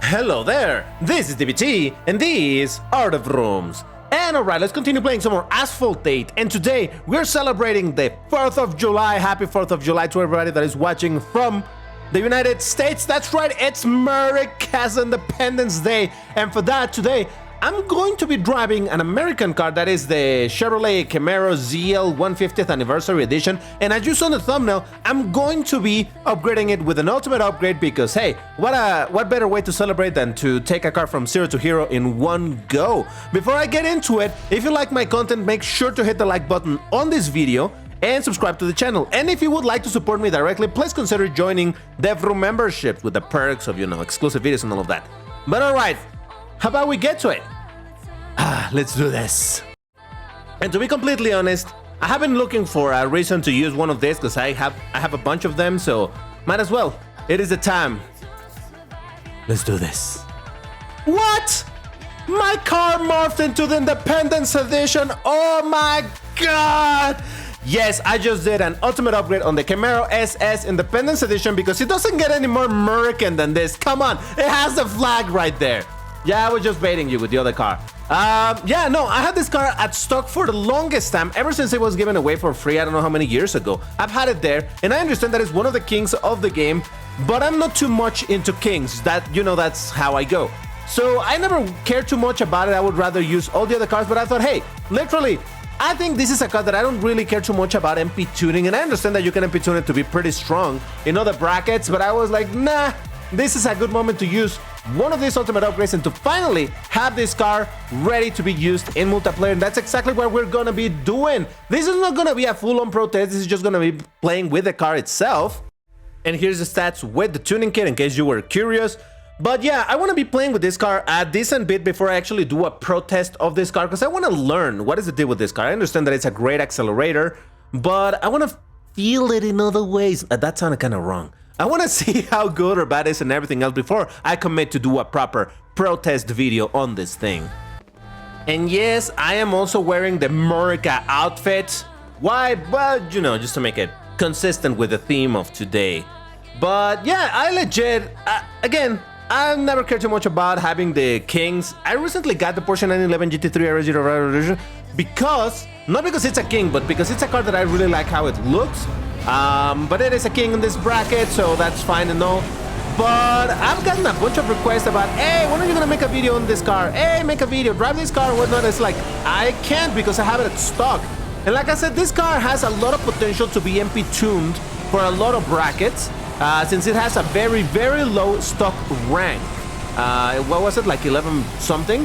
Hello there, this is DBT, and these are the rooms. And alright, let's continue playing some more Asphalt 8, and today we're celebrating the 4th of July. Happy 4th of July to everybody that is watching from the United States. That's right, it's Murican's Independence Day, and for that today, I'm going to be driving an American car that is the Chevrolet Camaro ZL 150th Anniversary Edition, and as you saw in the thumbnail, I'm going to be upgrading it with an ultimate upgrade because, hey, what better way to celebrate than to take a car from zero to hero in one go. Before I get into it, if you like my content, make sure to hit the like button on this video and subscribe to the channel. And if you would like to support me directly, please consider joining DevRoom membership with the perks of, exclusive videos and all of that. But alright, how about we get to it? Let's do this. And to be completely honest, I have been looking for a reason to use one of these because I have a bunch of them, so might as well. It is the time. Let's do this. What? My car morphed into the Independence Edition. Oh my god! Yes, I just did an ultimate upgrade on the Camaro SS Independence Edition because it doesn't get any more Murican than this. Come on, it has the flag right there. Yeah, I was just baiting you with the other car. Yeah, no, I had this car at stock for the longest time, ever since it was given away for free, I don't know how many years ago. I've had it there, and I understand that it's one of the kings of the game, but I'm not too much into kings. That's how I go. So I never cared too much about it. I would rather use all the other cars, but I thought, hey, literally, I think this is a car that I don't really care too much about MP tuning, and I understand that you can MP tune it to be pretty strong in other brackets, but I was like, nah, this is a good moment to use one of these ultimate upgrades and to finally have this car ready to be used in multiplayer, and that's exactly what we're gonna be doing. This is not gonna be a full-on pro test, this is just gonna be playing with the car itself. And here's the stats with the tuning kit in case you were curious. But yeah, I want to be playing with this car a decent bit before I actually do a pro test of this car because I want to learn what is the deal with this car. I understand that it's a great accelerator, but I want to feel it in other ways. That sounded kind of wrong. I want to see how good or bad it is and everything else before I commit to do a proper protest video on this thing. And yes, I am also wearing the Murica outfit. Why? Well, just to make it consistent with the theme of today. But yeah, I legit, again, I've never cared too much about having the Kings. I recently got the Porsche 911 GT3 RS0 edition because, not because it's a King, but because it's a car that I really like how it looks. But it is a King in this bracket, so that's fine and all. But I've gotten a bunch of requests about, hey, when are you gonna make a video on this car? Hey, make a video, drive this car or whatnot. It's like, I can't because I have it at stock. And like I said, this car has a lot of potential to be MP tuned for a lot of brackets, since it has a very, very low stock rank. What was it, like 11 something?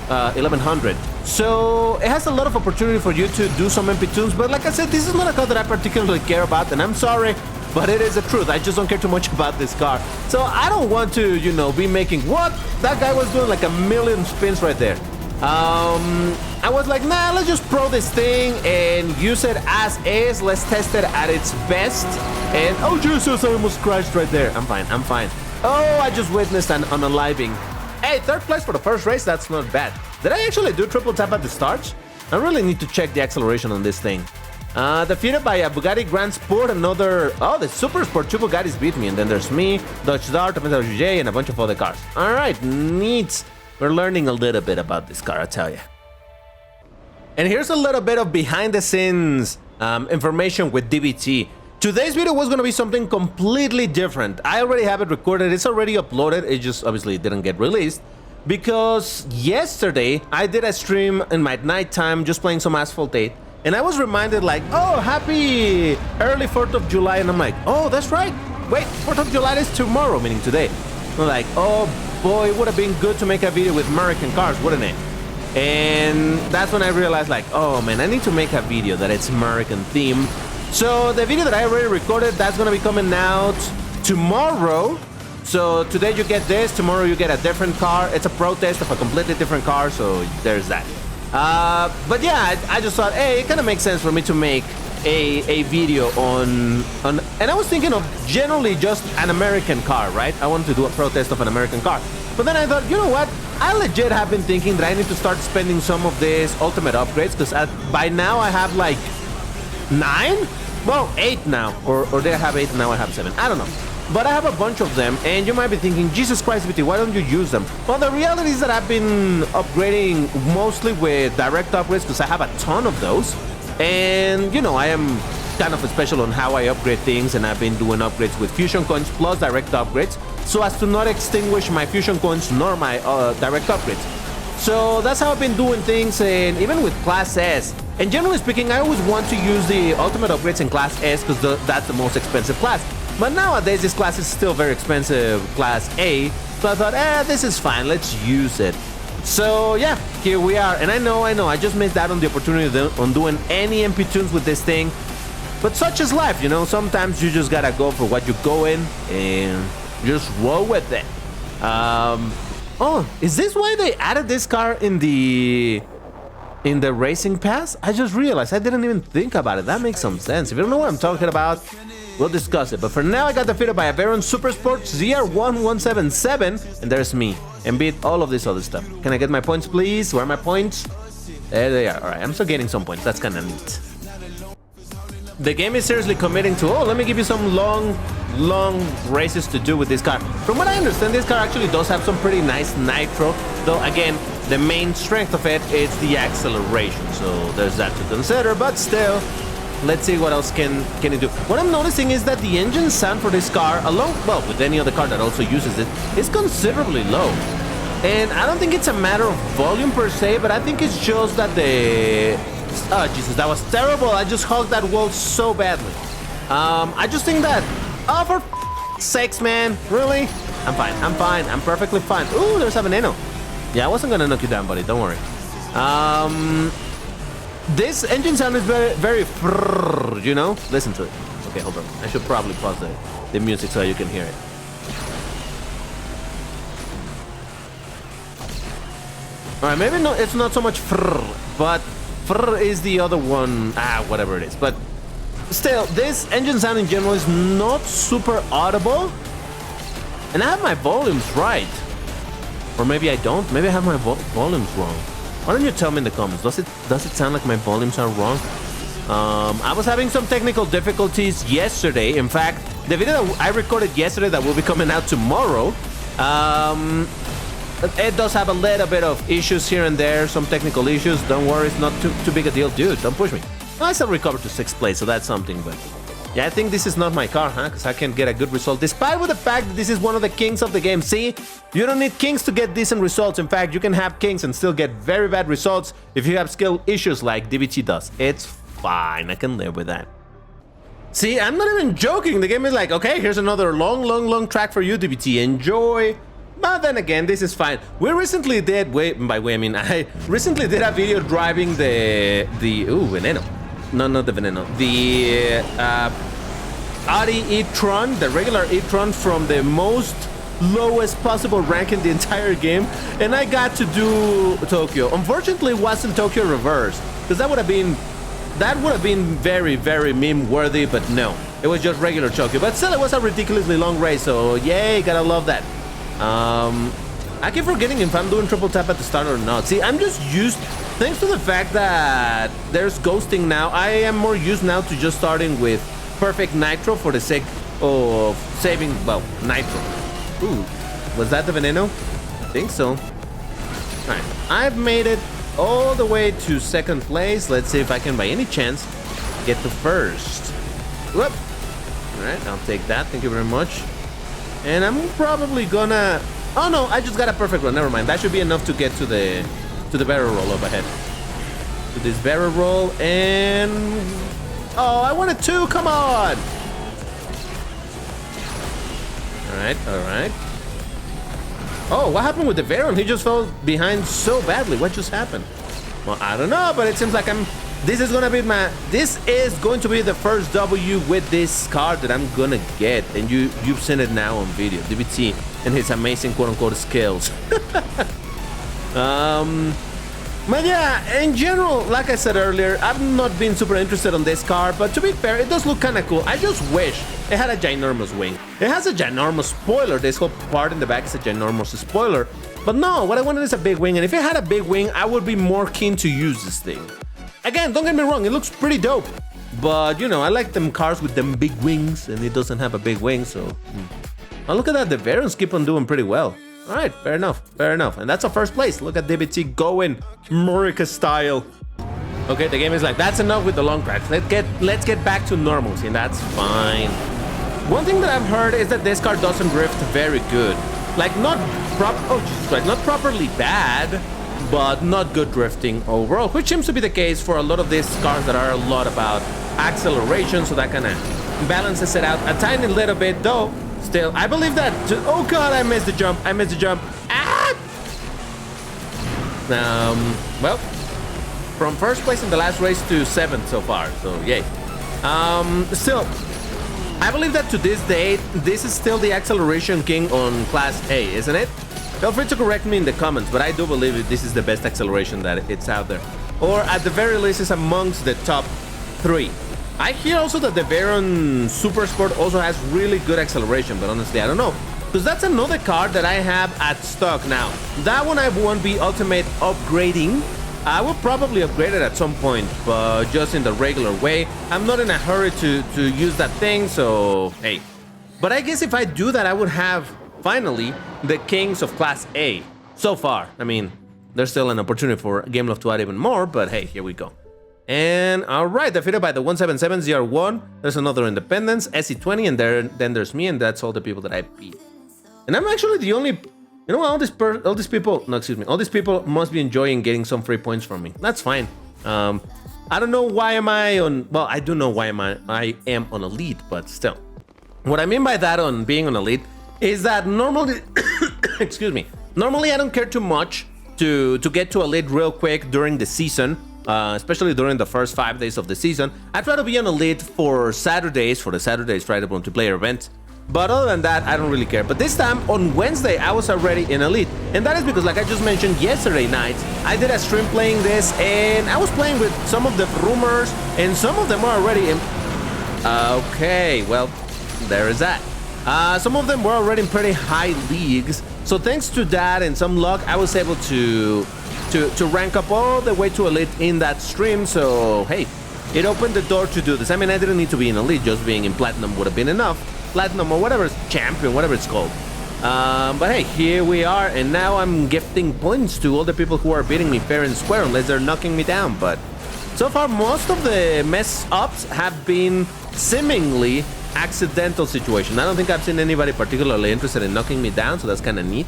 1100. So it has a lot of opportunity for you to do some MP tunes, but like I said, this is not a car that I particularly care about, and I'm sorry, but it is the truth. I just don't care too much about this car. So I don't want to, be making what? That guy was doing like a million spins right there. I was like, nah, let's just pro this thing and use it as is. Let's test it at its best. And oh Jesus, I almost crashed right there. I'm fine, I'm fine. Oh, I just witnessed an unaliving. Hey, third place for the first race, that's not bad. Did I actually do triple tap at the start? I really need to check the acceleration on this thing. Defeated by a Bugatti Grand Sport, another... Oh, the Super Sport, 2 Bugattis beat me, and then there's me, Dodge Dart, Dodge J, and a bunch of other cars. Alright, neat. We're learning a little bit about this car, I tell you. And here's a little bit of behind-the-scenes information with DBT. Today's video was going to be something completely different. I already have it recorded, it's already uploaded, it just obviously didn't get released. Because yesterday, I did a stream in my nighttime just playing some Asphalt 8. And I was reminded like, oh, happy early 4th of July. And I'm like, oh, that's right. Wait, 4th of July is tomorrow, meaning today. I'm like, oh boy, it would have been good to make a video with American cars, wouldn't it? And that's when I realized like, oh man, I need to make a video that it's American theme. So the video that I already recorded, that's gonna be coming out tomorrow. So today you get this, tomorrow you get a different car. It's a protest of a completely different car, so there's that. But yeah, I just thought, hey, it kind of makes sense for me to make a video on, and I was thinking of generally just an American car, right? I wanted to do a protest of an American car. But then I thought, you know what? I legit have been thinking that I need to start spending some of these ultimate upgrades, because by now I have like 9? Well, 8 now, or did I have 8 and now I have 7? I don't know. but I have a bunch of them, and you might be thinking, Jesus Christ, BT, why don't you use them? Well, the reality is that I've been upgrading mostly with direct upgrades because I have a ton of those. And, you know, I am kind of special on how I upgrade things, and I've been doing upgrades with fusion coins plus direct upgrades so as to not extinguish my fusion coins nor my direct upgrades. So that's how I've been doing things, and even with Class S. And generally speaking, I always want to use the ultimate upgrades in Class S because that's the most expensive class. But nowadays, this class is still very expensive, Class A. So I thought, this is fine, let's use it. So yeah, here we are. And I know, I just missed out on the opportunity on doing any MP tunes with this thing. But such is life, you know, sometimes you just gotta go for what you go in and just roll with it. Oh, is this why they added this car in the racing pass? I just realized I didn't even think about it. That makes some sense. If you don't know what I'm talking about, we'll discuss it. But for now, I got defeated by a Veyron Super Sport ZR1177, and there's me, and beat all of this other stuff. Can I get my points, please? Where are my points? There they are. All right, I'm still getting some points. That's kind of neat. The game is seriously committing to, let me give you some long races to do with this car. From what I understand, this car actually does have some pretty nice nitro, though again, the main strength of it is the acceleration, so there's that to consider. But still, let's see what else can it do. What I'm noticing is that the engine sound for this car, along, well, with any other car that also uses it, is considerably low. And I don't think it's a matter of volume per se, but I think it's just that the... Oh, Jesus, that was terrible. I just hugged that wall so badly. I just think that... Oh, for sakes, man. Really? I'm fine. I'm perfectly fine. Ooh, there's a veneno. Yeah, I wasn't gonna knock you down, buddy. Don't worry. This engine sound is very, very... You know? Listen to it. Okay, hold on. I should probably pause the music so you can hear it. Alright, maybe no, it's not so much but... is the other one, whatever it is. But still, this engine sound in general is not super audible. And I have my volumes right. Or maybe I don't. Maybe I have my volumes wrong. Why don't you tell me in the comments? Does it sound like my volumes are wrong? I was having some technical difficulties yesterday. In fact, the video that I recorded yesterday that will be coming out tomorrow, it does have a little bit of issues here and there, some technical issues. Don't worry, it's not too big a deal. Dude, don't push me. I still recovered to 6th place, so that's something. But yeah, I think this is not my car, huh? Because I can get a good result, despite with the fact that this is one of the kings of the game. See, you don't need kings to get decent results. In fact, you can have kings and still get very bad results if you have skill issues like DBT does. It's fine. I can live with that. See, I'm not even joking. The game is like, okay, here's another long track for you, DBT. Enjoy. But then again, this is fine. We recently did, I recently did a video driving the Veneno. No, not the Veneno. The Audi e-tron, the regular e-tron from the most lowest possible rank in the entire game. And I got to do Tokyo. Unfortunately, it wasn't Tokyo reverse, because that would have been very, very meme-worthy, but no. It was just regular Tokyo. But still, it was a ridiculously long race, so yay, gotta love that. I keep forgetting if I'm doing triple tap at the start or not. See, I'm just used, thanks to the fact that there's ghosting now, I am more used now to just starting with perfect nitro for the sake of saving, well, nitro. Ooh, was that the Veneno? I think so. Alright, I've made it all the way to 2nd place. Let's see if I can, by any chance, get to 1st. Whoop. Alright, I'll take that. Thank you very much. And I'm probably gonna... Oh no, I just got a perfect run. Never mind. That should be enough to get to the barrel roll up ahead. To this barrel roll, and... Oh, I wanted 2. Come on! Alright. Oh, what happened with the Veyron? He just fell behind so badly. What just happened? Well, I don't know, but it seems like this is going to be the first W with this car that I'm gonna get, and you've seen it now on video. DBT and his amazing quote-unquote skills. But yeah, in general, like I said earlier, I've not been super interested on this car, but to be fair, it does look kind of cool. I just wish it had a ginormous wing. It has a ginormous spoiler. This whole part in the back is a ginormous spoiler. But no, what I wanted is a big wing, and if it had a big wing, I would be more keen to use this thing. Again, don't get me wrong, it looks pretty dope. But, you know, I like them cars with them big wings, and it doesn't have a big wing, so... Oh, look at that, the Verons keep on doing pretty well. All right, fair enough, fair enough. And that's our first place. Look at DBT going Murican style. Okay, the game is like, that's enough with the long cracks. Let's get back to normalcy, and that's fine. One thing that I've heard is that this car doesn't drift very good. Like, not properly bad, but not good drifting overall, which seems to be the case for a lot of these cars that are a lot about acceleration, so that kind of balances it out a tiny little bit, though. Still, I believe that... Oh god, I missed the jump. Ah! Well, from first place in the last race to 7th so far, so yay. Still, I believe that to this day, this is still the acceleration king on Class A, isn't it? Feel free to correct me in the comments, but I do believe this is the best acceleration that it's out there. Or at the very least, it's amongst the top 3. I hear also that the Veyron Super Sport also has really good acceleration, but honestly, I don't know. Because that's another car that I have at stock now. That one I won't be ultimate upgrading. I will probably upgrade it at some point, but just in the regular way. I'm not in a hurry to use that thing, so hey. But I guess if I do that, I would have, finally, the kings of Class A. So far, I mean, there's still an opportunity for Game Love to add even more, but hey, here we go. And all right, defeated by the 177 ZR1. There's another Independence, SE20, and then there's me, and that's all the people that I beat. And I'm actually the only, you know, all these people must be enjoying getting some free points from me. That's fine. I don't know why am I on, well, I do know why I am on Elite, but still. What I mean by that on being on Elite is that normally, excuse me, normally I don't care too much to get to Elite real quick during the season. Especially during the first 5 days of the season. I try to be on Elite for Saturdays, for the Saturdays Friday multiplayer event. But other than that, I don't really care. But this time, on Wednesday, I was already in Elite. And that is because, like I just mentioned yesterday night, I did a stream playing this, and I was playing with some of the rumors, and some of them are already in... Okay, well, there is that. Some of them were already in pretty high leagues. So thanks to that and some luck, I was able to rank up all the way to Elite in that stream, so hey, it opened the door to do this. I mean, I didn't need to be in Elite, just being in Platinum would have been enough. Platinum or whatever, Champion, whatever it's called. But hey, here we are, and now I'm gifting points to all the people who are beating me fair and square, unless they're knocking me down. But so far, most of the mess-ups have been seemingly accidental situations. I don't think I've seen anybody particularly interested in knocking me down, so that's kind of neat.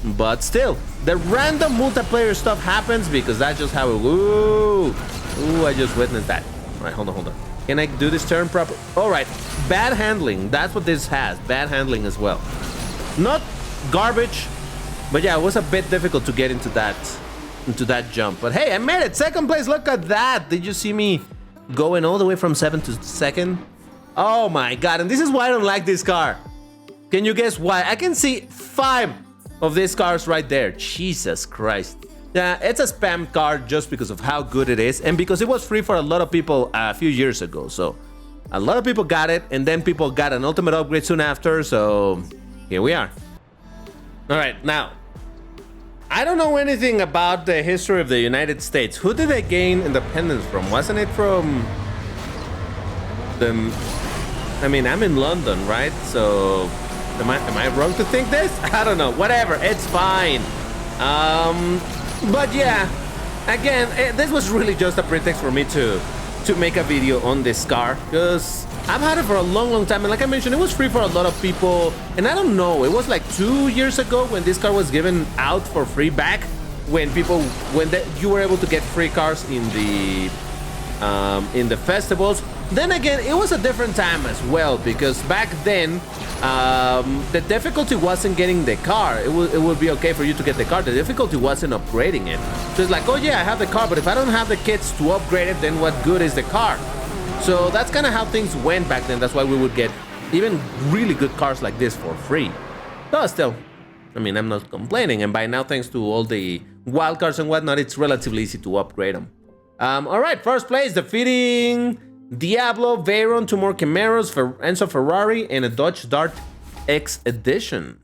But still, the random multiplayer stuff happens because that's just how it... Ooh, I just witnessed that. All right, hold on. Can I do this turn proper? All right, bad handling. That's what this has. Bad handling as well. Not garbage, but yeah, it was a bit difficult to get into that jump. But hey, I made it. Second place. Look at that. Did you see me going all the way from 7th to 2nd? Oh my god! And this is why I don't like this car. Can you guess why? I can see 5 of these cars right there. Jesus Christ. Yeah, it's a spam car just because of how good it is and because it was free for a lot of people a few years ago. So a lot of people got it, and then people got an ultimate upgrade soon after, so here we are. All right, now, I don't know anything about the history of the United States. Who did they gain independence from? Wasn't it from the... I mean, I'm in London, right? So... Am I wrong to think this? I don't know. Whatever. It's fine. But yeah, again, this was really just a pretext for me to make a video on this car, because I've had it for a long time, and like I mentioned, it was free for a lot of people. And I don't know, it was like 2 years ago when this car was given out for free back, when you were able to get free cars in the festivals. Then again, it was a different time as well, because back then the difficulty wasn't getting the car. It would be okay for you to get the car. The difficulty wasn't upgrading it. So it's like, oh yeah, I have the car, but if I don't have the kits to upgrade it, then what good is the car? So that's kind of how things went back then. That's why we would get even really good cars like this for free. But still, I mean, I'm not complaining. And by now, thanks to all the wild cards and whatnot, it's relatively easy to upgrade them. All right, first place, defeating Diablo, Veyron, 2 more Camaros, Enzo Ferrari, and a Dodge Dart X Edition.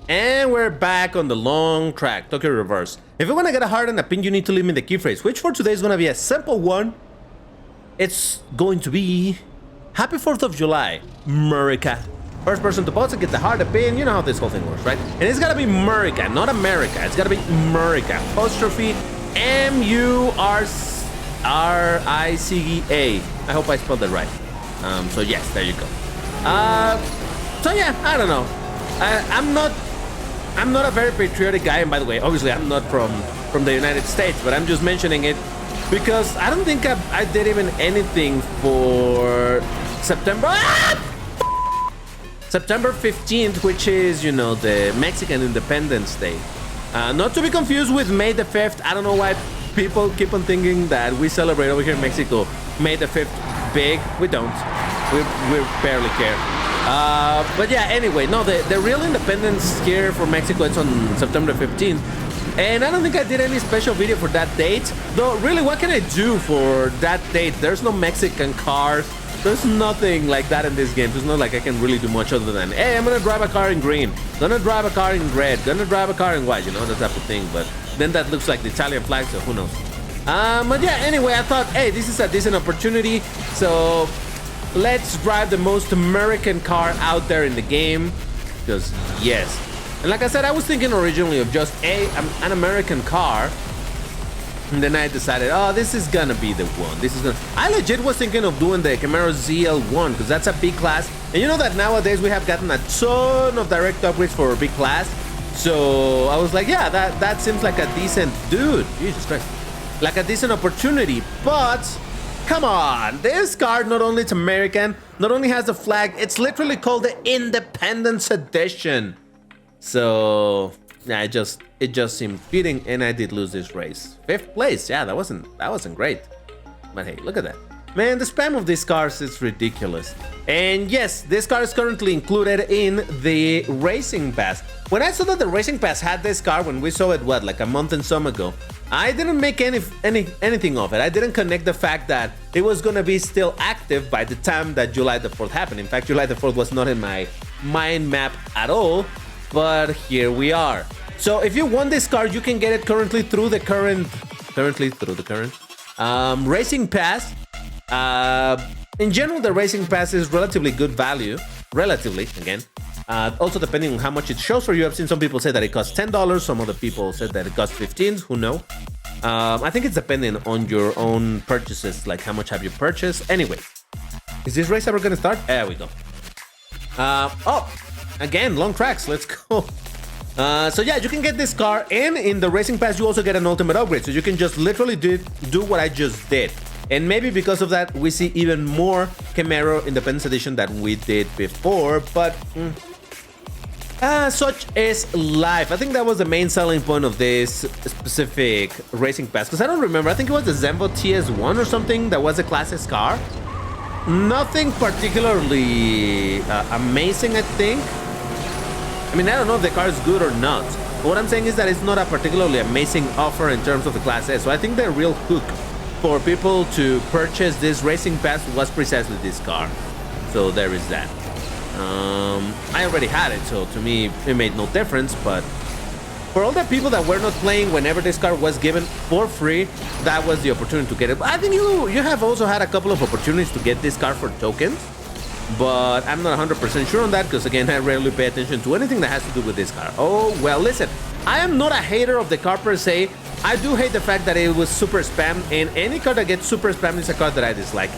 And we're back on the long track, Tokyo Reverse. If you want to get a heart and a pin, you need to leave me the key phrase, which for today is going to be a simple one. it's going to be Happy 4th of July, Murica. First person to post it, get the heart, the pin, you know how this whole thing works, right? And it's gotta be Murica, not America. It's gotta be Murica. Apostrophe M-U-R-I-C-A. I hope I spelled that right. So yes, there you go. So yeah, I don't know. I'm not a very patriotic guy, and by the way, obviously I'm not from the United States, but I'm just mentioning it because I don't think I did even anything for September. September 15th, which is, you know, the Mexican Independence Day. Not to be confused with May the 5th. I don't know why people keep on thinking that we celebrate over here in Mexico May the 5th big. We don't. We barely care. But yeah, anyway, no, the real independence here for Mexico is on September 15th. And I don't think I did any special video for that date. Though, really, what can I do for that date? There's no Mexican cars. There's nothing like that in this game. It's not like I can really do much other than, hey, I'm gonna drive a car in green, gonna drive a car in red, gonna drive a car in white, you know, that type of thing. But then that looks like the Italian flag, so who knows? But yeah, anyway, I thought, hey, this is a decent opportunity. So let's drive the most American car out there in the game. Because, yes. And like I said, I was thinking originally of just an American car. And then I decided, oh, this is gonna be the one. I legit was thinking of doing the Camaro ZL1 because that's a big class. And you know that nowadays we have gotten a ton of direct upgrades for a big class. So I was like, yeah, that seems like a decent dude. Jesus Christ. Like a decent opportunity. But come on, this car not only it's American, not only has the flag, it's literally called the Independence Edition. So yeah, it just seemed fitting, and I did lose this race. 5th place, yeah, that wasn't great. But hey, look at that. Man, the spam of these cars is ridiculous. And yes, this car is currently included in the Racing Pass. When I saw that the Racing Pass had this car, when we saw it, what, like a month and some ago, I didn't make anything of it. I didn't connect the fact that it was gonna be still active by the time that July the 4th happened. In fact, July the 4th was not in my mind map at all, but here we are. So if you want this car, you can get it currently through the current Racing Pass. In general, the Racing Pass is relatively good value. Relatively, again. Also, depending on how much it shows for you. I've seen some people say that it costs $10. Some other people said that it costs $15. Who knows? I think it's depending on your own purchases, like how much have you purchased. Anyway, is this race ever gonna start? There we go. Oh, again, long tracks. Let's go. So yeah, you can get this car, and in the Racing Pass, you also get an ultimate upgrade. So you can just literally do what I just did. And maybe because of that, we see even more Camaro Independence Edition than we did before. But such is life. I think that was the main selling point of this specific Racing Pass. Because I don't remember. I think it was the Zenvo TS1 or something that was a Class car. Nothing particularly amazing, I think. I mean, I don't know if the car is good or not. But what I'm saying is that it's not a particularly amazing offer in terms of the Class S. So I think the real hook for people to purchase this Racing Pass was precisely this car. So there is that. I already had it, so to me it made no difference. But for all the people that were not playing whenever this car was given for free, that was the opportunity to get it. I think you have also had a couple of opportunities to get this car for tokens. But I'm not 100% sure on that because, again, I rarely pay attention to anything that has to do with this car. Oh, well, listen, I am not a hater of the car per se. I do hate the fact that it was super spammed, and any car that gets super spammed is a car that I dislike.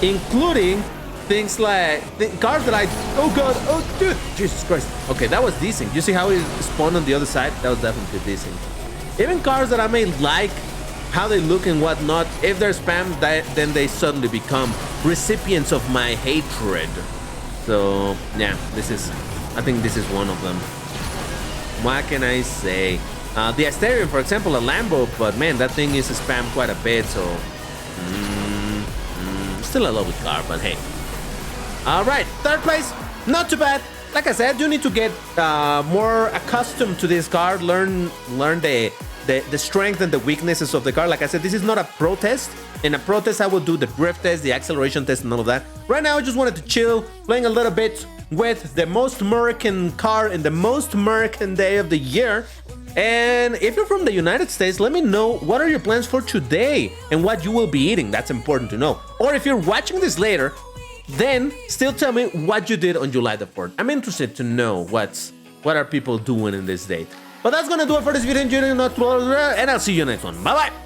Including things like cars that oh god, oh dude, Jesus Christ. Okay, that was decent. You see how it spawned on the other side? That was definitely decent. Even cars that I may like how they look and whatnot, if they're spammed, then they suddenly become recipients of my hatred. So yeah, I think this is one of them. What can I say? The Asterion, for example, a Lambo, but man, that thing is spammed quite a bit, so still a lovely car, but hey. All right, 3rd place, not too bad. Like I said, you need to get more accustomed to this car, learn the strength and the weaknesses of the car. Like I said, this is not a pro test. In a pro test, I would do the drift test, the acceleration test, and all of that. Right now, I just wanted to chill, playing a little bit with the most Murican car in the most Murican day of the year. And if you're from the United States, let me know what are your plans for today and what you will be eating. That's important to know. Or if you're watching this later, then still tell me what you did on July the 4th. I'm interested to know what are people doing in this date. But that's gonna do it for this video, and I'll see you next one. Bye bye.